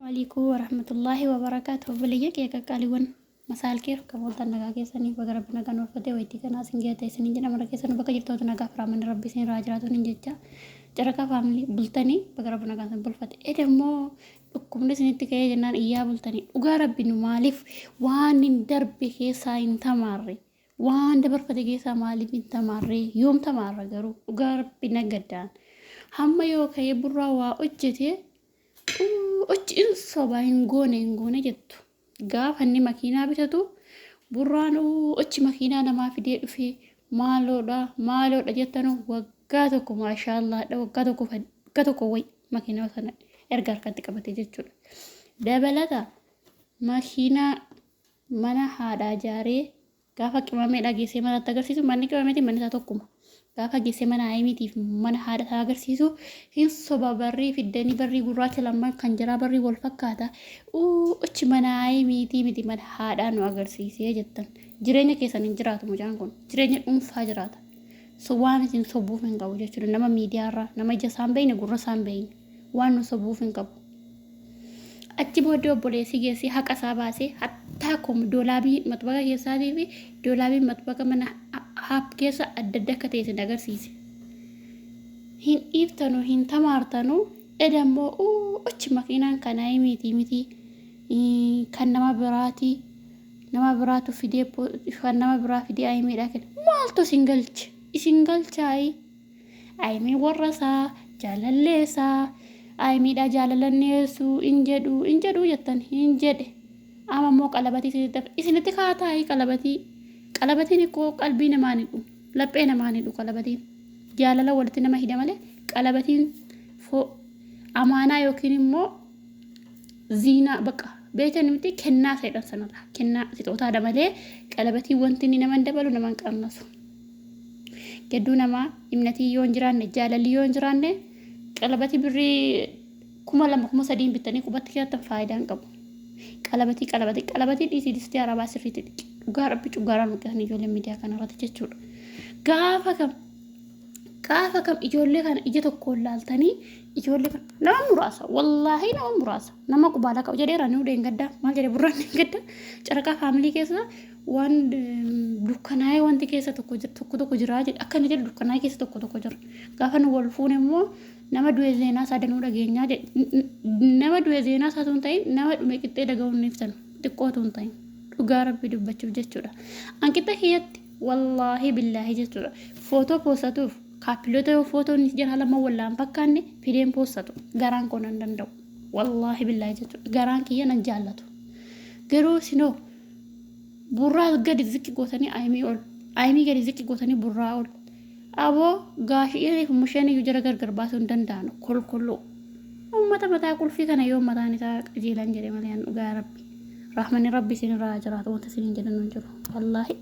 عليكم ورحمة الله وبركاته بليك يا كاليون مساء الخير كم ولد نجا كيسني بقرب نجا نوفته ويتي كنا سنجي تيسني جنا مرة كيسني بقى جرت وده نجا فرامن ربي سين راجرات ونجتا جركا فاميلي بلتني بقرب نجا سن بلفت إيه مو كم نسني تكيه جنان إياه بلتني وقارب بينو مالف وان درب كيسا إن تماري وان دبر فتكيسا مالف إن تماري يوم تمارا جرو وقارب بينجدان هم يو كي برا وأجته soba hin goone jettu gaafa inni makiinaa bitatu burraan uchi makiinaa namaa fidee dhufee maaloodha jettanu waggaa tokko maashaallaadha waggaa tokko way makiinaa sana erga harkatti qabate jechuudha. Dabalata makiinaa mana haadhaa ijaaree gaafa qimamee dhageessee manatti agarsiisu manni qimameeti manni isaa tokkuma. Gaafa geessee mana aayimiitiif mana haadha isaa agarsiisu hin soba barrii fiddanii barrii gurraacha lamaan kan jiraa barrii wal fakkaata uchi mana aayimiitii miti mana haadhaa nu agarsiisee jettan jireenya keessan hin jiraatu mucaan kun jireenya dhuunfaa jiraata waan isin sobuuf hin qabu jechuudha nama miidiyaarraa nama ija isaan beeyne gurra isaan beeyne waan nu sobuuf hin qabu. Achi booddee obboleessi geessee haqa isaa baasee hattaa kom doolaabii matbaqa keessaatii fi doolaabii matbaqa mana haap keessa adda adda akka ta'e isin agarsiise. Hin dhiiftanu hin tamaartanu edammoo uchi makiinaan kan aayimiitii miti kan nama biraatu fidee kan nama biraa fidee aayimiidhaa kenna maaltu isin galchaayi aayimii warra isaa jaalalleessaa aayimiidhaa jaalalanneessu in jedhu jettan hin jedhe ama immoo qalabatii isinitti kaataayi qalabatiin ikkoo qalbii namaan hidhu laphee namaan hidhu qalabatiin jaalala walitti nama hidha malee qalabatiin amaanaa yookiin immoo ziinaa baqa beekan miti kennaa seedhan sanarraa kennaa sixootaadha malee qalabatiin wanti inni naman dabalu naman qannasu gadduu namaa himnatii yoo hin jiraanne jaalalli yoo hin jiraanne qalabatii birrii 2,000 bitanii qubatti keessatti faayidaa hin qabu. Qalabatii dhiisii distii arabaa sirriitti dhugaa rabbi cuggaaraa nuqqisanii ijoollee miidiyaa kanarratti jechuudha. Gaafa kam ijoollee kana ija tokkoon laaltanii ijoollee kana nama muraasa wallaahi nama muraasa nama qubaala qabu jedheera ni udeen gaddaa maal jedhee burraan ni gaddaa caraqaa faamilii keessa waan dukkanaa'ee wanti keessa tokko jiraa jedhe akka inni jedhu dukkanaa'ee keessa tokko jira. Gaafa nu wal fuune immoo nama du'e zeenaa isaa danuu dhageenyaa jedhe nama du'e zeenaa isaa tun ta'in nama dhume qixxee dhaga'uun ni ibsan xiqqoo tun ta'in dhugaa rabbi dubbachuuf jechuudha. Hanqixa kiyyatti wallaahi billaahi jechuudha footoo poostatuuf kaappiloota yoo footoon jira lama wallaan fakkaanne fideen poostatu garaan koo nan danda'u wallaahi billaahi jechuudha garaan kiyya nan jaallatu garuu sinoo burraa gadi zikki gootanii aayimii gadi zikki gootanii burraa ol aboo gaashii musheen iyyuu jara gargar baasuu hin danda'an kolkolloo ummata mataa qulfii kana yoo mataan isaa qajeelan jedhe malee dhugaa rabbi rahmanni rabbi isin irraa jiraatu wanta isin hin jedhan jiru wallaahi.